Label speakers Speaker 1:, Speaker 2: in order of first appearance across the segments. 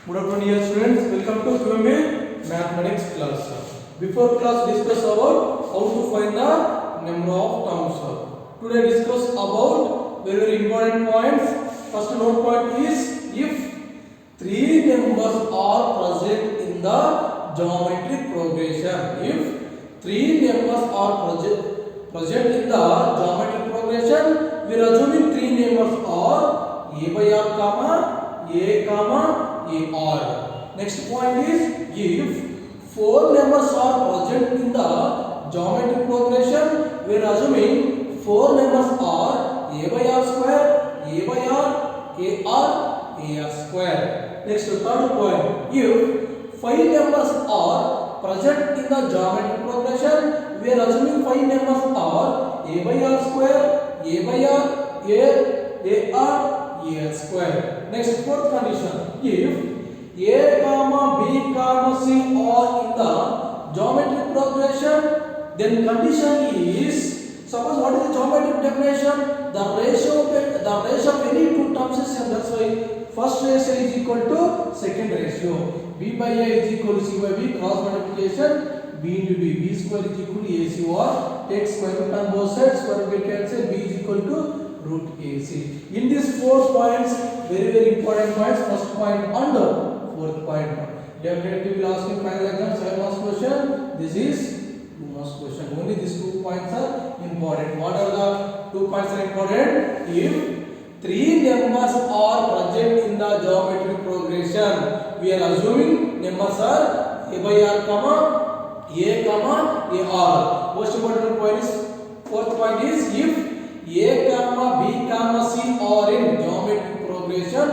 Speaker 1: Good afternoon, dear students. Welcome to QMA Mathematics class. Before class, discuss about how to find the number of terms. Today, discuss about very important points. First note point is if three numbers are present in the geometric progression. If three numbers are present in the geometric progression, we are assuming three numbers are a by r comma a comma AR. Next point is if four numbers are present in the geometric progression, we are assuming four numbers are a by r square, a by r, AR square. Next third point, if five numbers are present in the geometric progression, we are assuming five numbers are a by r square, a by r, AR square. Next fourth condition, if a comma b comma c are in the geometric progression, then condition is, suppose what is the geometric definition? The ratio of any two terms is same. That's why first ratio is equal to second ratio. B by a is equal to c by b, cross multiplication b into b square is equal to ac, or take square root on both sides, square root get cancelled, b is equal to root AC. In these 4 points, very important points. First point and fourth point. Definitely will ask in final exam 7 marks question. This is 2 marks question. Only these 2 points are important. What are the 2 points are important? If 3 numbers are present in the geometric progression, we are assuming numbers are a by r comma a comma AR. Most important point is, fourth point is if a comma b comma c are in geometric progression,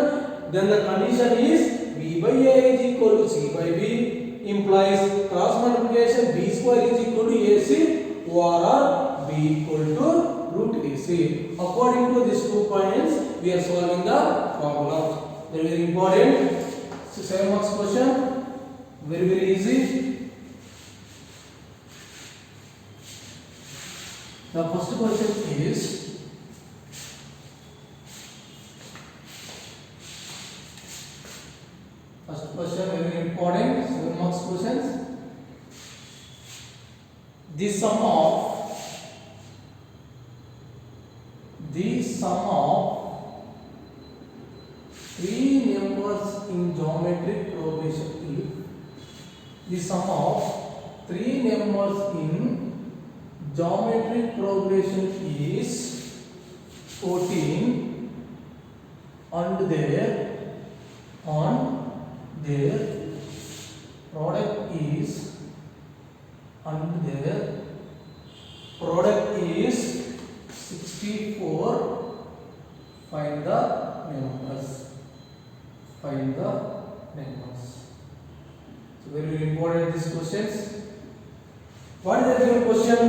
Speaker 1: then the condition is b by a is equal to c by b, implies cross multiplication b square is equal to ac or b equal to root ac. According to these 2 points, we are solving the problem. Very important. 7 marks question. Very easy. The first question is, very important, 7 marks questions. The sum of three numbers in geometric progression. The sum of three numbers in geometric progression is 14 and their product is 64. Find the numbers. So very important these questions. What is the given question?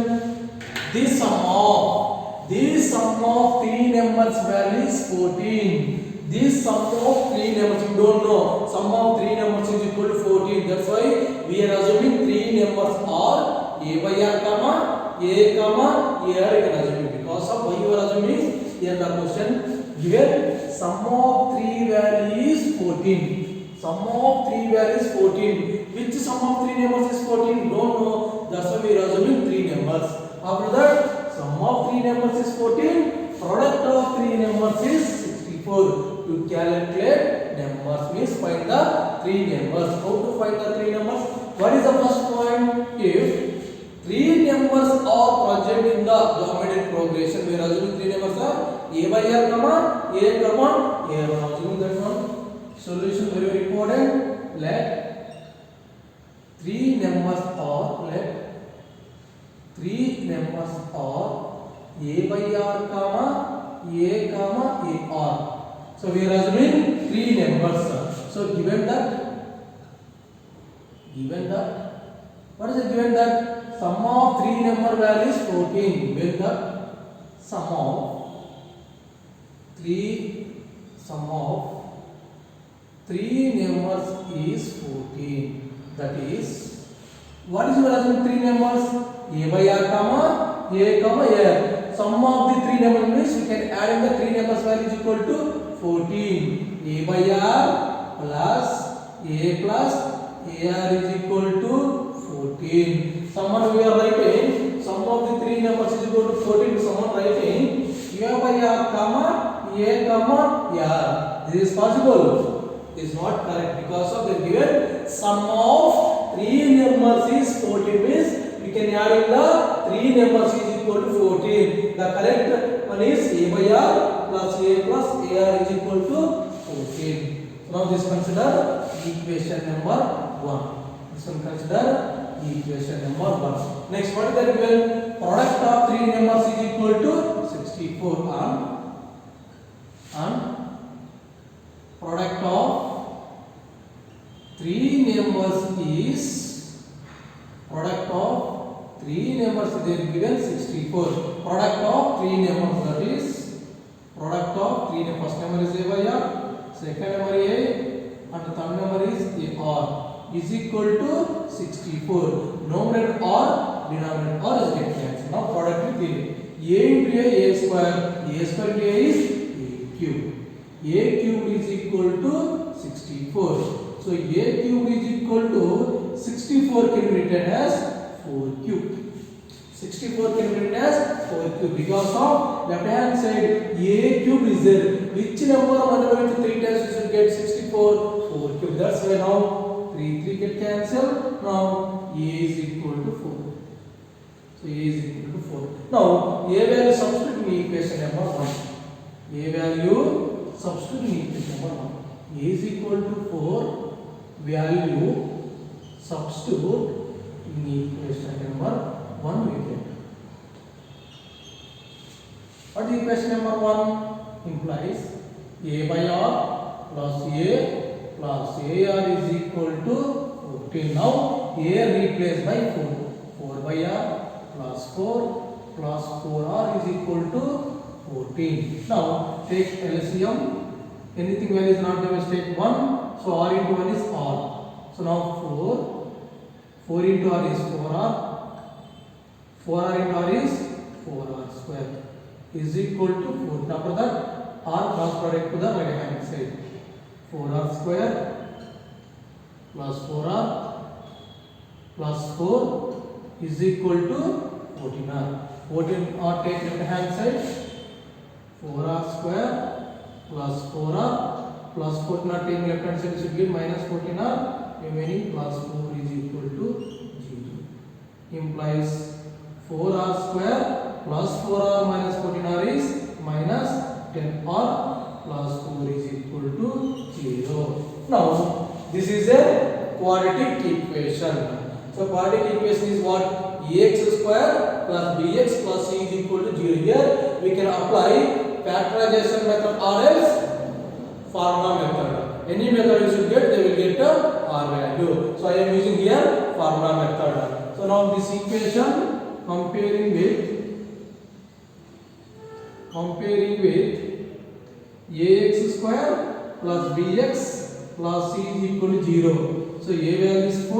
Speaker 1: The sum of three numbers value is 14. This sum of three numbers, you don't know. Sum of three numbers is equal to 14. That's why we are assuming three numbers are a by r comma a comma a r. You can assume because of why you are assuming here the question given sum of three value is 14. Sum of three value is 14. Which sum of three numbers is 14? Don't know. That's why we are assuming three numbers. After that, sum of three numbers is 14. Product of three numbers is 64. To calculate numbers means find the three numbers. How to find the three numbers? What is the first point? If three numbers are present in the geometric progression, we are assuming three numbers are a by r comma a comma a. Assuming that one. Solution very important. Let three numbers are a by r comma a r. So we are assuming three numbers. So given that, what is it given that sum of three number value is 14. Given that sum of three numbers is 14. That is, what is your assuming three numbers? A by r comma a. Sum of the three numbers means we can add in the three numbers value is equal to 14. A by r plus A plus AR is equal to 14. Someone we are writing sum of the three numbers is equal to 14. Someone writing A by R comma A comma R. This is possible. This is not correct because of the given sum of three numbers is 14 means we can add in the three numbers is equal to 14. The correct one is A by R plus A plus AR is equal to 14. Now this consider equation number 1. This one consider equation number 1. Next, what is the given? Product of three numbers is equal to 64 and product of three numbers is given 64. Product of three numbers, that is product of three numbers. First number is A by R, second number A, and the third number is AR is equal to 64. Numerator R, denominator R is getting cancelled. Now product with A into A square. A square into A is A cube. A cube is equal to 64. So A cube is equal to 64 can be written as 4 cube. 64 can be written as 4 cube because of left hand side A cube is there. Which number multiplied with 3 times you should get 64? 4 cube. That's why now 3 get cancelled. Now A is equal to 4. So A is equal to 4. Now A value substitute in equation number 1. A value substitute in equation number 1. A is equal to 4. Value substitute in equation number 1 we get. What is equation number 1? Implies A by R plus A plus AR is equal to 14. Now A replaced by 4. 4 by R plus 4 plus 4R is equal to 14. Now take LCM. Anything value is not there, take 1. So R into 1 is R. So now 4 into R is 4R. 4R into R is 4R square is equal to 4. Now for that R cross product to the right hand side. 4R square plus 4R plus 4 is equal to 14R. 14R take left hand side. 4R square plus 4R plus 14R take left hand side should give minus 14R. Remaining plus 4 is equal to 0. Implies 4R square plus 4R minus 14R is minus 10R plus 4 is equal to 0. Now this is a quadratic equation. So quadratic equation is what? Ax square plus bx plus c is equal to 0. Here we can apply factorization method or else formula method. Any method you should get, they will get a R value. So I am using here formula method. So now this equation comparing with ax square plus bx plus c is equal to 0. So a value is 4,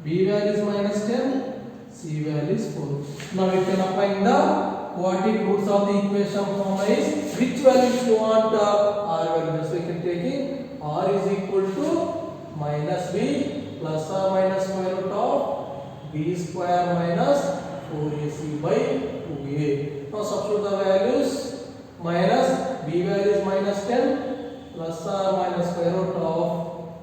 Speaker 1: b value is minus 10, c value is 4. Now we can apply the quadratic roots of the equation formula is which values you want r value. So we can take it r is equal to minus b plus or minus square root of b square minus 4ac by 2a. Now substitute the values. Minus b value is minus 10 plus or minus square root of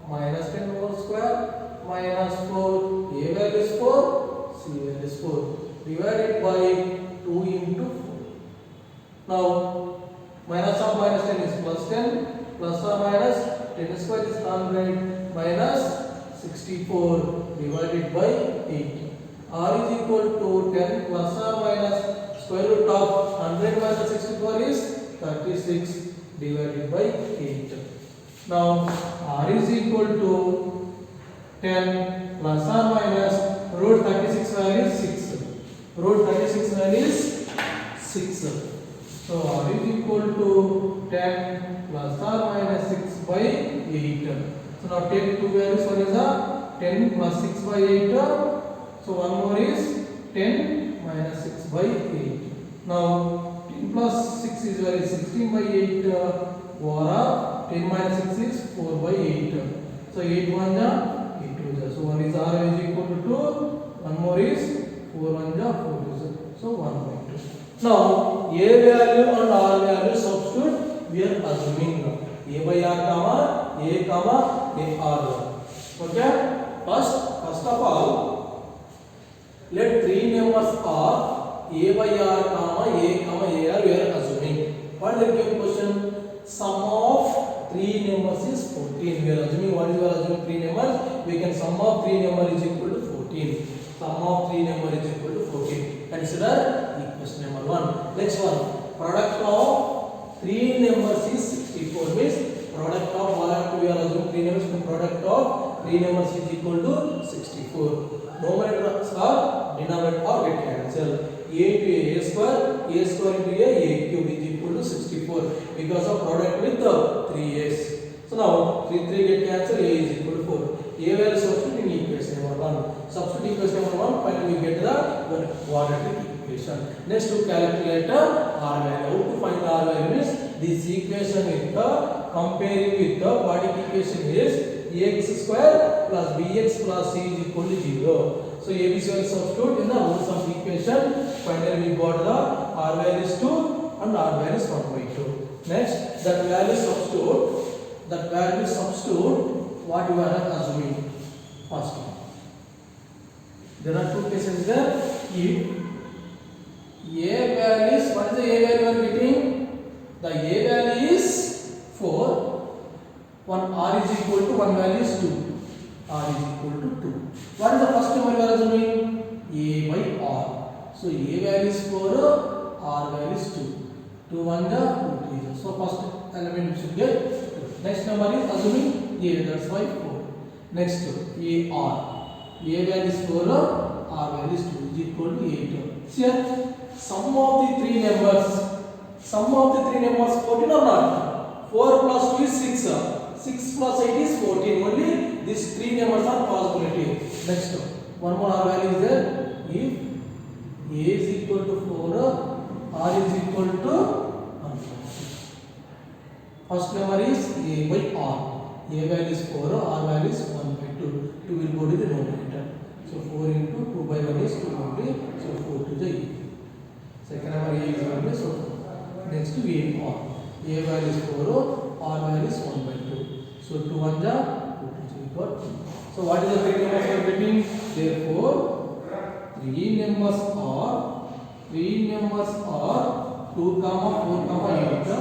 Speaker 1: minus 10 whole square minus 4. A value is 4, c value is 4 divided by 2 into 4. Now minus of minus 10 is plus 10 plus or minus 10 square is 100 minus 64 divided by 8. R is equal to 10 plus or minus square root of 100 minus 64 is 36 divided by 8. Now R is equal to 10 plus or minus root 36 value is 6. Root 36 value is 6. So R is equal to 10 plus or minus 6 by 8. So now take two values. One is a 10 plus 6 by 8. So one more is 10 minus 6 by 8. Now 10 plus 6 is value 16 by 8. over 10 minus 6 is 4 by 8. So 8 1 ja, 8 2 ja. So 1 is r is equal to 2. One more is 4 1 ja, 4 2 ja. So 1 by 2. Now a value and r value substitute we are assuming a by r comma a comma a r. Okay. First of all, let three numbers are a by r comma a comma a r we are assuming. What is the given question? Sum of three numbers is 14. We are assuming what is we are assuming three numbers. We can sum of three numbers is equal to 14. Sum of three numbers is equal to 14. Consider equation number 1. Next one, product of three numbers is 64. Means product of what we are assuming three numbers. Product of three numbers is equal to 64. Numerators are denominator or get cancel. A into a square into a cube is equal to 64 because of product with 3a's. So now 3 get cancelled, a is equal to 4. A value substitute in equation number 1. Substitute equation number 1, finally we get the quadratic equation. Next to calculate r value. How to find r value means this equation with the comparing with the quadratic equation is ax square plus bx plus c is equal to 0. So ABC will substitute in the rules of equation. Finally we got the r value is 2 and r value is 1 by 2. Next, that value substitute what you are assuming. First one, there are two cases there. If a value is, what is the a value you are getting? The a value is 4. One r is equal to one value is 2. R is equal to 2. What is the first number we are assuming? A by r. So a value is 4, r value is 2. 2 1 ja, 2 3 ja. So first element we should get 2. Next number is assuming a, that's why 4. Next a r. A value is 4, r value is 2 is equal to 8. See here, sum of the three numbers 14 or not? 4 plus 2 is 6. 6 plus 8 is 14. Only these three numbers are possibility. Next one more r value is there. If a is equal to 4, r is equal to 1. First number is a by r. A value is 4, r value is 1 by 2. 2 will go to the numerator. So 4 into 2 by 1 is 2 only. So 4 to the 8. Second number a is 1 by, so next to a r. A value is 4, r value is 1 by 2. So 2 1 ja, 2 2 so we got 2. So what is the three numbers we are getting? Therefore three numbers are 2 comma 4 comma 8. 2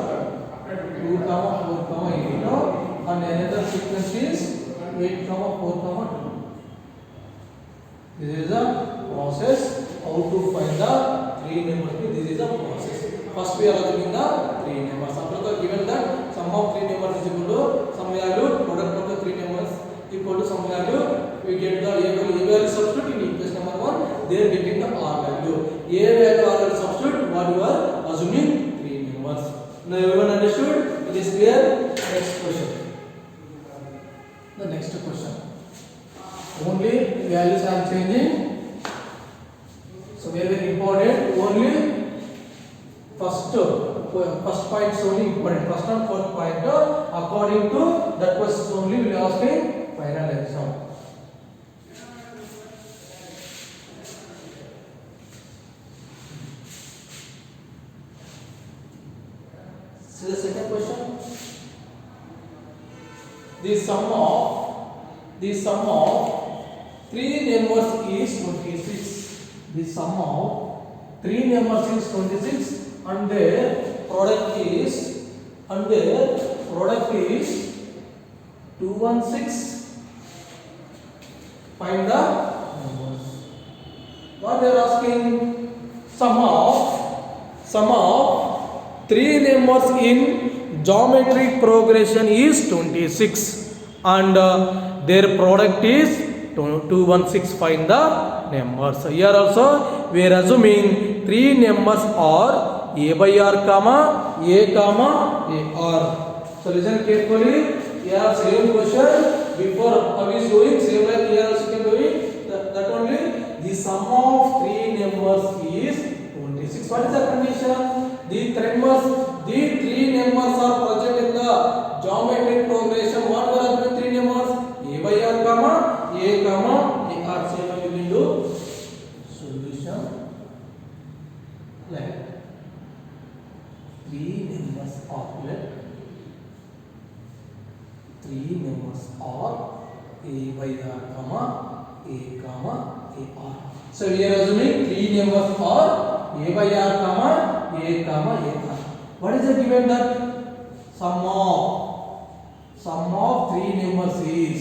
Speaker 1: comma 4 comma 8 and another sequence is 8 comma 4 comma 2. This is a process how to find the three numbers. This is a process. First we are assuming the three numbers. After the given that sum of three numbers is equal to some value, product of the three numbers equal to some value, we get the a value substitute in equation number 1. They are getting the r value. A value r value substitute what you are assuming three numbers. Now everyone understood? It is clear? Next question. The next question. Only values are changing. So very important. Only first point is only important. First and fourth point according to that question only we will ask in final exam. See the second question. The sum of three numbers is 26. The sum of three numbers is 26 and their product is 216. Find the numbers. What they are asking? Sum of three numbers in geometric progression is 26 and their product is 216. Find the numbers. Here also we are assuming three numbers are a by r comma a comma a r. So listen carefully. Here same question before I is doing same like here also can do it. That only the sum of three numbers is 26. What is the condition? The The three numbers are present in the geometric progression. What were the three numbers? A by r comma a comma a r. Same we will do solution like three numbers are a by r comma a comma a r. So we are assuming three numbers are a by r comma a comma a r. What is the given that sum of three numbers is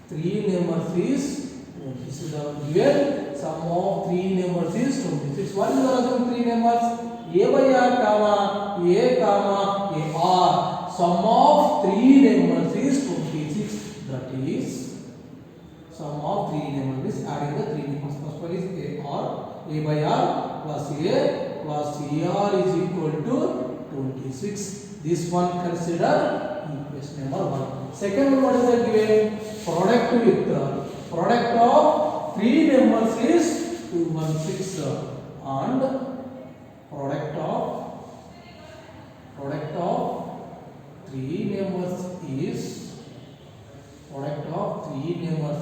Speaker 1: 20. So the given sum of three numbers is 26. What is the other three numbers? A by r comma a comma a r. Sum of three numbers is 26. That is sum of three numbers is adding the three numbers. First one is a by r plus a plus ar is equal to 26. This one consider equation number 1. Second one, what is the given? Product of three numbers is 216 and product of three numbers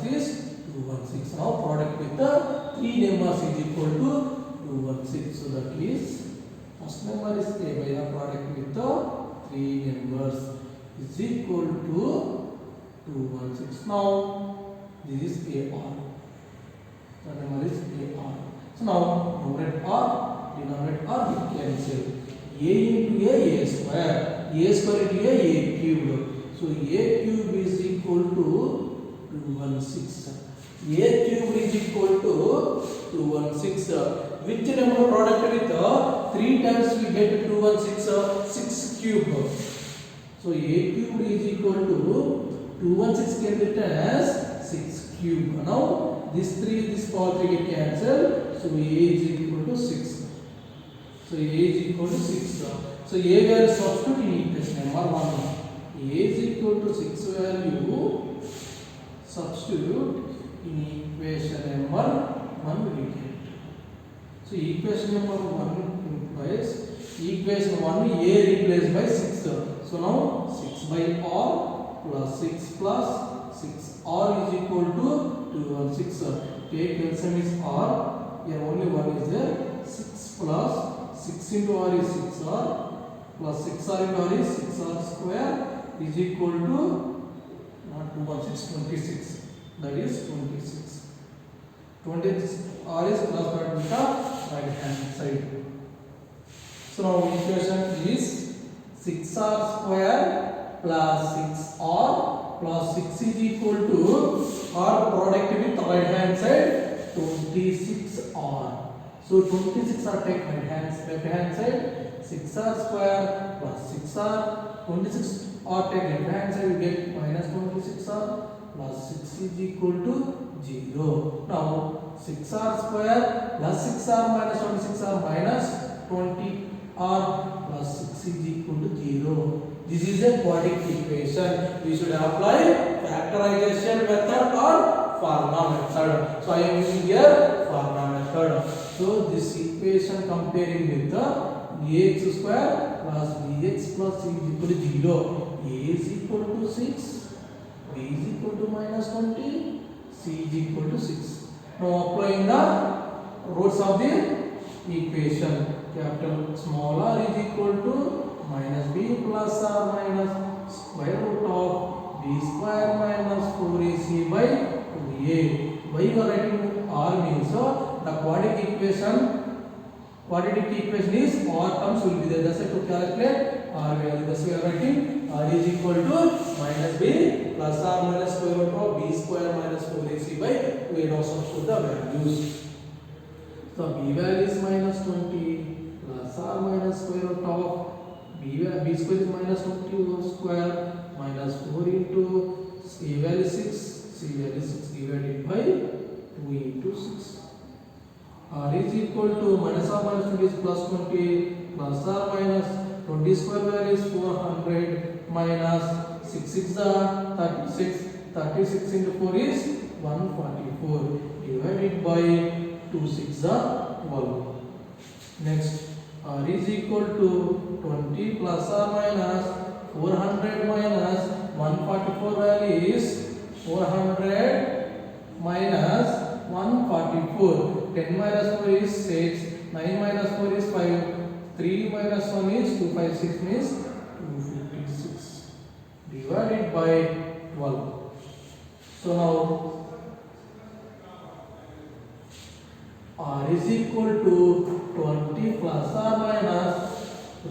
Speaker 1: is 216. Now product with the three numbers is equal to 216. So that is first number is a by the product with the three numbers is equal to 216. Now this is AR. The number is AR. So now numerator R, denominator we cancel. A into a square. A square into a cubed. So a cube is equal to 216. A cube is equal to 216. Which number product with 3 times we get 216? 6 cube. So a cube is equal to 216 can be written as 6 cube. Now this power 3 get cancelled. So a is equal to 6. So a is equal to 6. So a value substitute in equation number 1. A is equal to 6 value substitute in equation number 1 we get. So equation number 1 implies equation 1 a replaced by 6. So now 6 by r plus 6 plus 6 r is equal to 216. Take LCM is r. Here only 1 is there. 6 plus 6 into r is 6r plus 6r into r is 6r square is equal to not 216 26. That is 26. 26 r is plus by with the right hand side. So now equation is 6r square plus 6r plus 6 is equal to r product with right hand side 26r. So 26 are take left hand side 6r square plus 6r 26 are take left hand side we get minus 26r plus 6 is equal to 0. Now 6r square plus 6r minus 26r minus 20r plus 6 is equal to 0. This is a quadratic equation. We should apply factorization method or formula method. So I am using here formula method. So this equation comparing with the ax square plus bx plus c is equal to 0. A is equal to 6, b is equal to minus 20, c is equal to 6. Now applying the roots of the equation. Capital small r is equal to minus b plus r minus square root of b square minus 4ac by 2a. Why you are writing r means the quadratic equation is r terms will be there. That's why to calculate r value. That's why we are writing r is equal to minus b plus r minus square root of b square minus 4ac by 2a. Now substitute the values. So b value is minus 20 plus r minus square root of b square is minus 20 whole square minus 4 into a value 6, c value 6 divided by 2 into 6. R is equal to minus r minus 20 is plus 20 plus r minus 20 square value is 400 minus 6 is the 36 into 4 is 144 divided by 2 6 are 12. Next, r is equal to 20 plus or minus 400 minus 144 value is 400 minus 144. 10 minus 4 is 6. 9 minus 4 is 5. 3 minus 1 is 256 means 256 divided by 12. So now r is equal to 20 plus or minus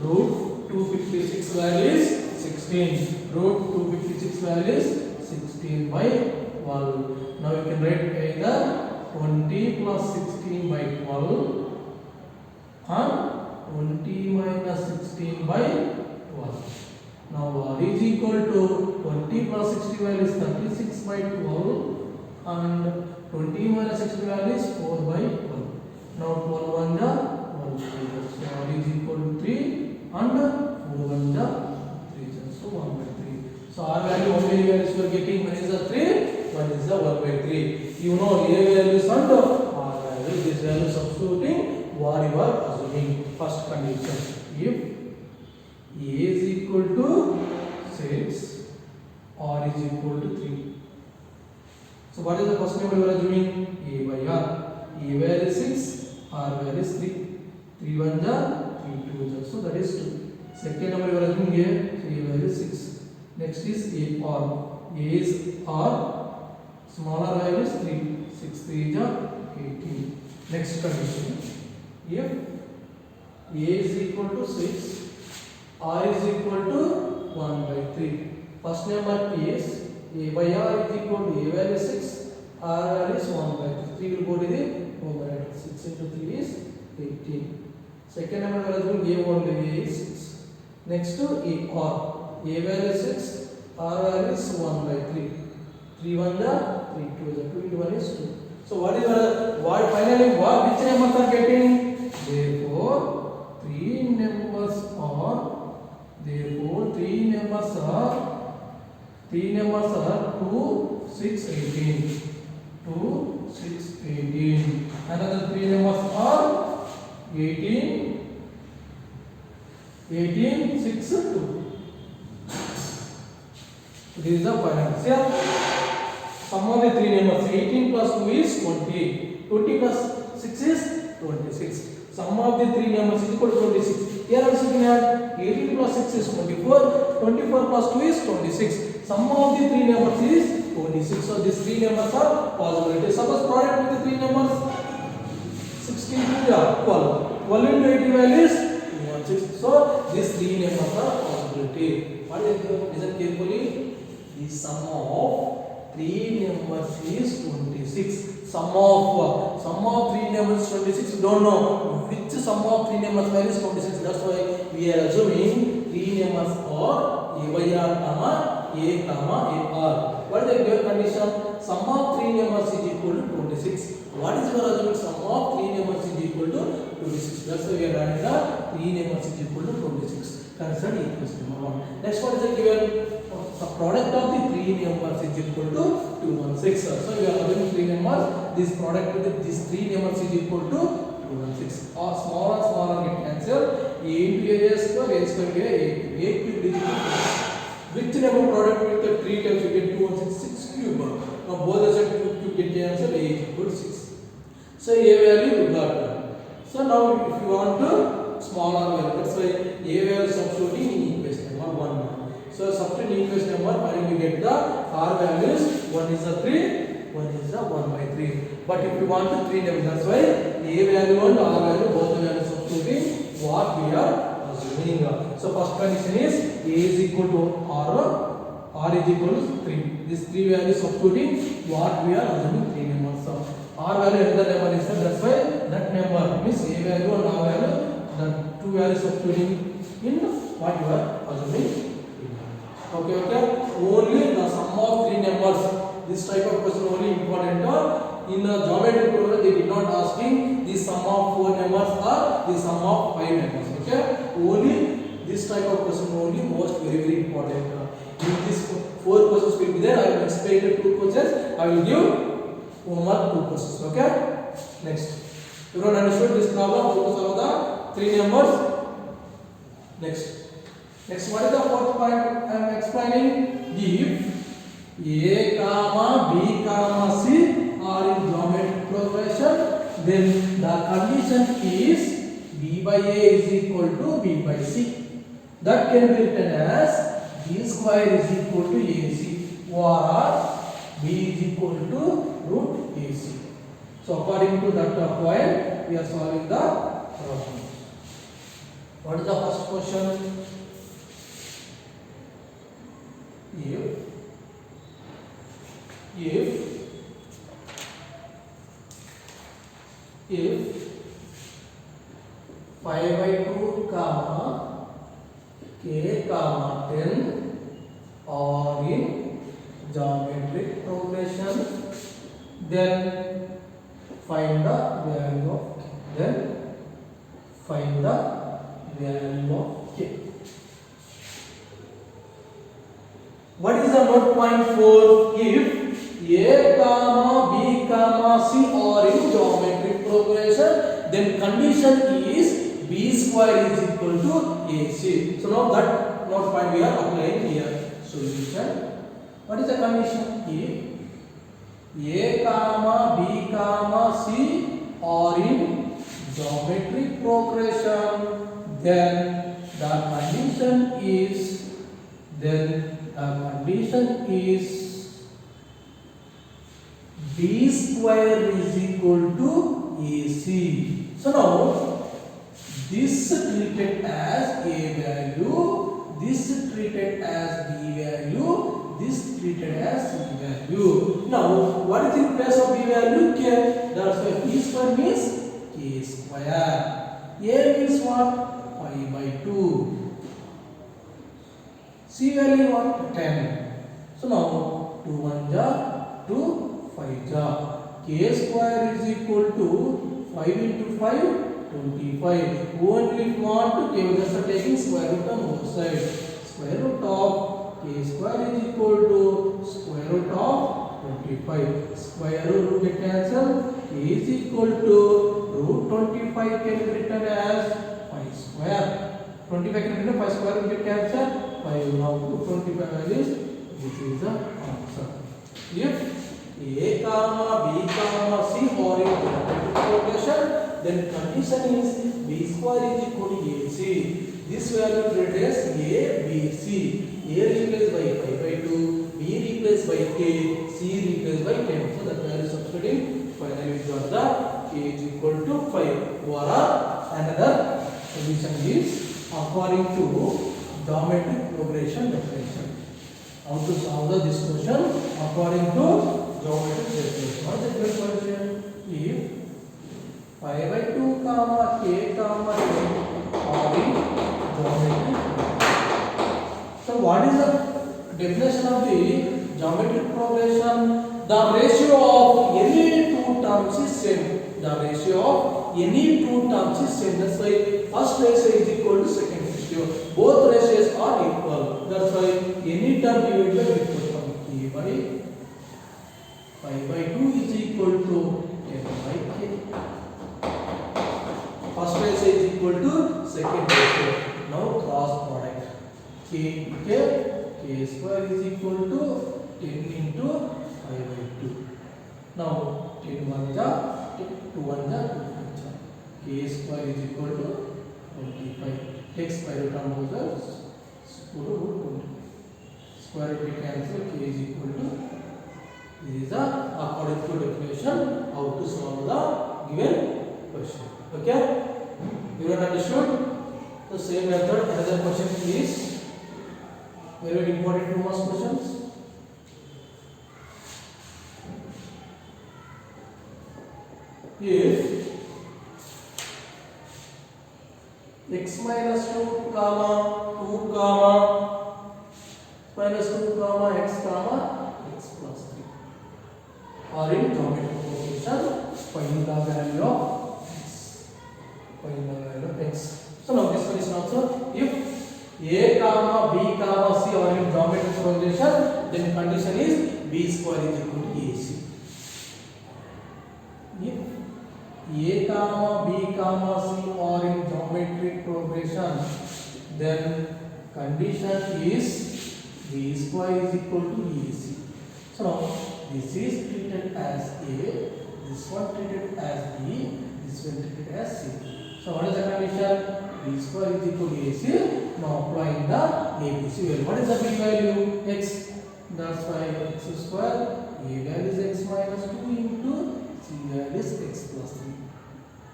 Speaker 1: root 256 value is 16. Root 256 value is 16 by 12. Now you can write either 20 plus 16 by 12 and 20 minus 16 by 12. Now r is equal to 20 plus 60 value is 36 by 12 and 20 minus 60 value is 4 by 12. Now 12 1 ja 1 3. So r is equal to 3 and 4 1 ja 3. So 1 by 3. So r value how many values you are getting? One is the 3, one is the 1 by 3. You know a values and r value. This value substituting what you are assuming. First condition, if a is equal to 6, r is equal to 3. So what is the first number you are assuming? A by r. A value is 6, r value is 3. 3 1 ja 3 2 ja. So that is 2. Second number you are assuming here. So a value is 6. Next is a r. A is r. Smaller value is 3. 6 3 ja 18. Next condition. If a is equal to 6, r is equal to 1 by 3. First number is a by r is equal to a value is 6, r value is 1 by 3. 3 will go to the numerator. 6 into 3 is 18. Second number we are assuming a only a is 6. Next to a r. A value is 6, r value is 1 by 3. 3 1 ja 3 2 ja 2 into 1 is 2. So what is what finally which numbers are getting? Therefore three numbers are 2 6 18. 2 6 18. Another three numbers are 18 18 6 2. This is the final answer. Sum of the three numbers 18 plus 2 is 20. 20 plus 6 is 26. Sum of the three numbers is equal to 26. Here also we have 18 plus 6 is 24. 24 plus 2 is 26. Sum of the three numbers is 26. So these three numbers are possibilities. Suppose product with the three numbers 16 to 12. 12 into 18 value is 216. So these three numbers are possibility. What is it? Listen carefully. The sum of three numbers is 26. Sum of three numbers is 26. We don't know which sum of three numbers value is 26. That's why we are assuming three numbers are a by r comma a comma a r. What is the given condition? Sum of three numbers is equal to 26. What is your assuming? Sum of three numbers is equal to 26. That's why we are adding the three numbers is equal to 26. Consider equation number 1. Next one is the given the product of the three numbers is equal to 216. So we are having three numbers. This product with these three numbers is equal to 216. Or smaller get cancelled. A into a square, a square a cube is equal to which number product with the 3 times you get 216 cube. Now both the side cube get cancelled. A is equal to 6. So a value you got. So now if you want to smaller value, that's why a value substituting in equation number 1. So substitute in equation number 1 you get the r values. One is the 3, one is the 1 by 3. But if you want the 3 numbers, that's why a value and r value both the values substituting what we are assuming. So first condition is a is equal to r is equal to 3. This 3 values substituting what we are assuming 3 numbers. R value another number is there. That's why that number means a value and r value. The two values substituting in what you are assuming. Okay. Only the sum of three numbers. This type of question only important. In the geometry program, they did not asking the sum of 4 numbers or the sum of 5 numbers. Okay. Only this type of question only most very important. If these 4 questions will be there, I will explain the 2 questions. I will give homework 2 questions. Okay. Next. Everyone understood this problem? How to solve the three numbers? Next, what is the fourth point I am explaining? If A comma B comma C are in geometric progression, then the condition is B by A is equal to B by C. That can be written as B square is equal to AC, or B is equal to root AC. So according to that point, we are solving the problem. What is the first question? If 5 by 2 comma k comma 10 are in geometric progression, then find the value of k. What is the note point for if A comma B comma C are in geometric progression, then condition is B square is equal to AC. So now that note point we are applying here. Solution. What is the condition? If A comma B comma C are in geometric progression, then the condition is B square is equal to AC. So now this treated as A value, this treated as B value, this treated as C value. Now what is in place of B value? K. That's why B square means K square. A means what? 5 by 2. C value what? 10. So now 2 1 ja 2 5 ja. K square is equal to 5 into 5 25. Only if you want to take just taking square root on both sides. Square root of K square is equal to square root of 25. Square root get cancelled. K is equal to root 25 can be written as 5 square. 25 can be written 5 square will get cancelled. 5 now to 25 values. This is the answer. If A comma B comma C are in geometric progression, then condition is B square is equal to AC. This value treated as A, B, C. A replaced by 5 by 2, B replaced by K, C replaced by 10. So that value substituting, finally we got the K is equal to 5. Or another solution is according to geometric progression definition. How to solve this question according to geometric definition? What is the question? If 5 by 2 comma K comma 10 are in geometric progression. So what is the definition of the geometric progression? The ratio of any two terms is same. The ratio of any two terms is same. That's why first ratio is equal to second ratio. Both ratios are equal. That's why any term divided by equal from K by 5 by 2 is equal to 10 by K. First ratio is equal to second ratio. Now cross product. K square is equal to 10 into 5 by 2. Now 10 1 ja, 2 1 ja, 2 1 ja. K square is equal to 25. Take square root on both sides. Square root 20. Square root we cancel. K is equal to. This is the according to definition how to solve the given question. Okay? Everyone understood? The same method. Another question is very important 2 marks questions. If x minus 2 comma 2 comma minus 2 comma x plus 3 are in geometric progression, find the value of x. Find the value of x. So now this one is also if A comma B comma C are in geometric progression, then condition is B square is equal to AC. If A comma comma c are in geometric progression, then condition is b square is equal to ac. So now this is treated as a, this one treated as b, this one treated as c. So what is the condition? B square is equal to AC. Now applying the ABC value. What is the B value? X. That's why x square. A value is x minus 2 into C value is x plus 3.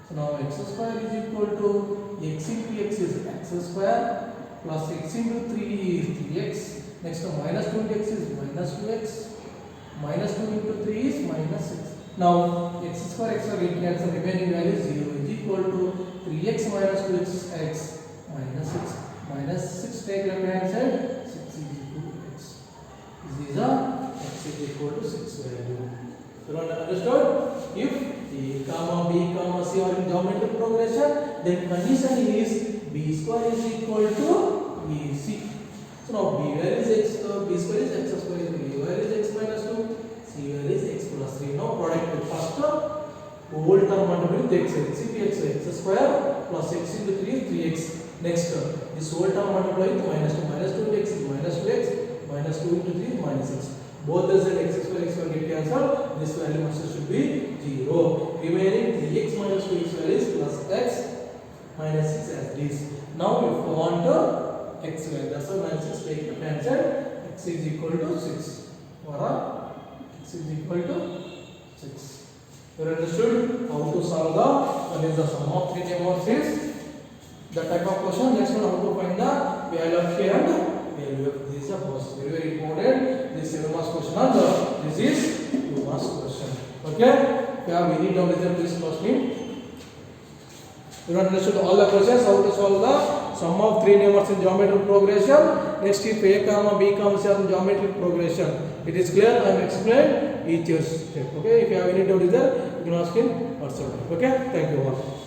Speaker 1: So now x square is equal to x into x is x square plus x into 3 is 3x. Next minus 2 into x is minus 2x. Minus 2 into 3 is minus 6. Now x square getting cancel, remaining value is 0 is equal to 3x minus 2x is x minus 6. Minus 6 take left hand side, 6 is equal to x. This is a x is equal to 6 value. You understood? If a comma b comma c are in geometric progression, then condition is b square is equal to ac. So now b value is x, b square is x square, a value is x minus 2, c value is x plus 3. Now product with first whole term multiplied with x into x square plus x into 3 is 3x. Next this whole term multiplied with minus 2 into x is minus 2x, minus 2 into 3 is minus 6. Both the side x square get cancelled. This value must should be 0. Remaining 3x minus 2x value is plus x minus 6 as this. Now if you want x value, that's why minus 6 take the hand side, x is equal to 6 or x is equal to 6. You understood how to solve the one is the sum of three numbers is the type of question. Next one, how to find the value of k and value of this is a first very important. This 7 marks question and this is 2 marks question. Okay, if you have any doubt, please ask me. You understood all the questions, how to solve the sum of three numbers in geometric progression. Next is a comma b comma c in geometric progression. It is clear? I have explained each step. Okay, if you have any doubt there, you can ask in WhatsApp. Okay, thank you all.